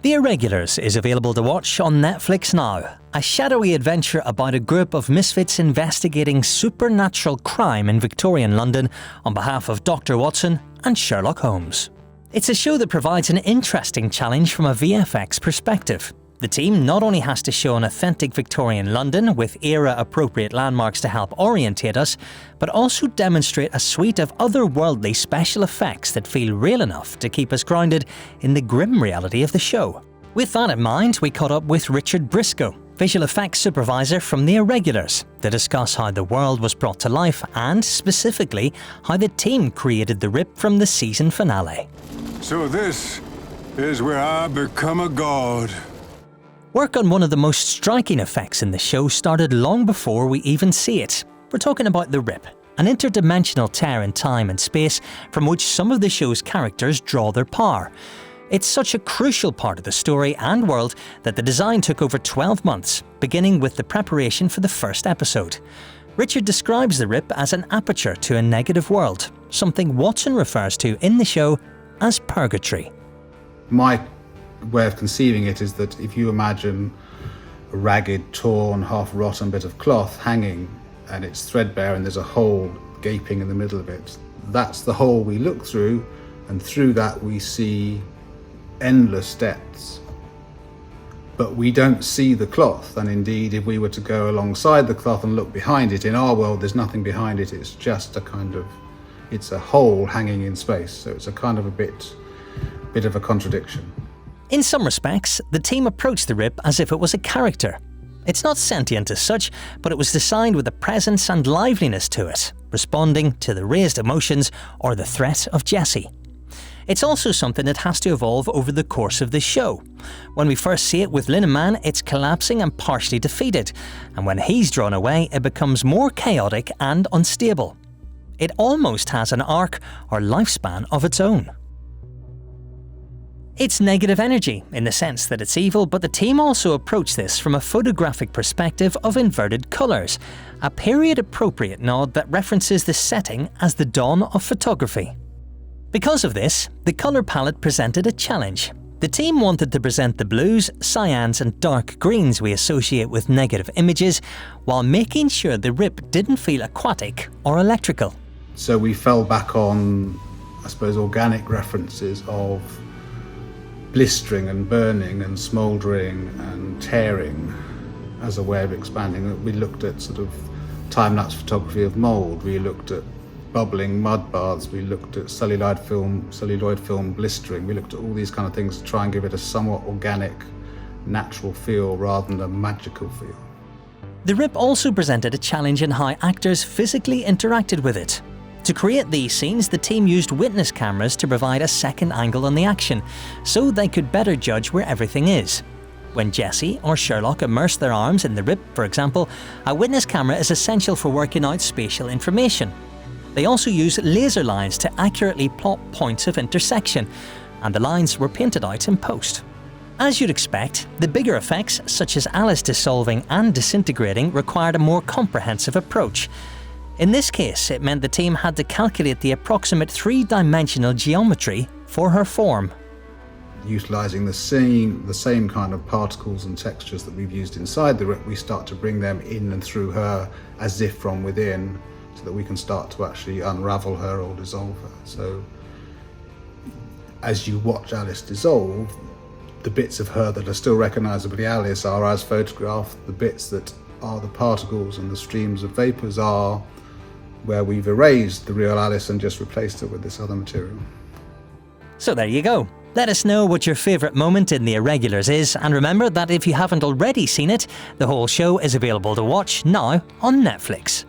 The Irregulars is available to watch on Netflix now, a shadowy adventure about a group of misfits investigating supernatural crime in Victorian London on behalf of Dr. Watson and Sherlock Holmes. It's a show that provides an interesting challenge from a VFX perspective. The team not only has to show an authentic Victorian London with era-appropriate landmarks to help orientate us, but also demonstrate a suite of otherworldly special effects that feel real enough to keep us grounded in the grim reality of the show. With that in mind, we caught up with Richard Briscoe, visual effects supervisor from The Irregulars, to discuss how the world was brought to life and, specifically, how the team created the rip from the season finale. So this is where I become a god. Work on one of the most striking effects in the show started long before we even see it. We're talking about the Rip, an interdimensional tear in time and space from which some of the show's characters draw their power. It's such a crucial part of the story and world that the design took over 12 months, beginning with the preparation for the first episode. Richard describes the Rip as an aperture to a negative world, something Watson refers to in the show as purgatory. My way of conceiving it is that if you imagine a ragged, torn, half-rotten bit of cloth hanging and it's threadbare and there's a hole gaping in the middle of it, that's the hole we look through, and through that we see endless depths. But we don't see the cloth, and indeed if we were to go alongside the cloth and look behind it, in our world there's nothing behind it, it's just it's a hole hanging in space, so it's a kind of a bit of a contradiction. In some respects, the team approached the Rip as if it was a character. It's not sentient as such, but it was designed with a presence and liveliness to it, responding to the raised emotions or the threat of Jessie. It's also something that has to evolve over the course of the show. When we first see it with Linen Man, it's collapsing and partially defeated, and when he's drawn away, it becomes more chaotic and unstable. It almost has an arc or lifespan of its own. It's negative energy, in the sense that it's evil, but the team also approached this from a photographic perspective of inverted colours, a period-appropriate nod that references the setting as the dawn of photography. Because of this, the colour palette presented a challenge. The team wanted to present the blues, cyans and dark greens we associate with negative images, while making sure the Rip didn't feel aquatic or electrical. So we fell back on, I suppose, organic references of blistering and burning and smouldering and tearing as a way of expanding. We looked at sort of time-lapse photography of mould, we looked at bubbling mud baths, we looked at celluloid film blistering, we looked at all these kind of things to try and give it a somewhat organic, natural feel rather than a magical feel. The Rip also presented a challenge in how actors physically interacted with it. To create these scenes, the team used witness cameras to provide a second angle on the action, so they could better judge where everything is. When Jessie or Sherlock immerse their arms in the Rip, for example, a witness camera is essential for working out spatial information. They also use laser lines to accurately plot points of intersection, and the lines were painted out in post. As you'd expect, the bigger effects, such as Alice dissolving and disintegrating, required a more comprehensive approach. In this case, it meant the team had to calculate the approximate three-dimensional geometry for her form. Utilising the same kind of particles and textures that we've used inside the Rip, we start to bring them in and through her as if from within, so that we can start to actually unravel her or dissolve her. So as you watch Alice dissolve, the bits of her that are still recognisably Alice are as photographed, the bits that are the particles and the streams of vapours are where we've erased the real Alice and just replaced it with this other material. So there you go. Let us know what your favourite moment in The Irregulars is, and remember that if you haven't already seen it, the whole show is available to watch now on Netflix.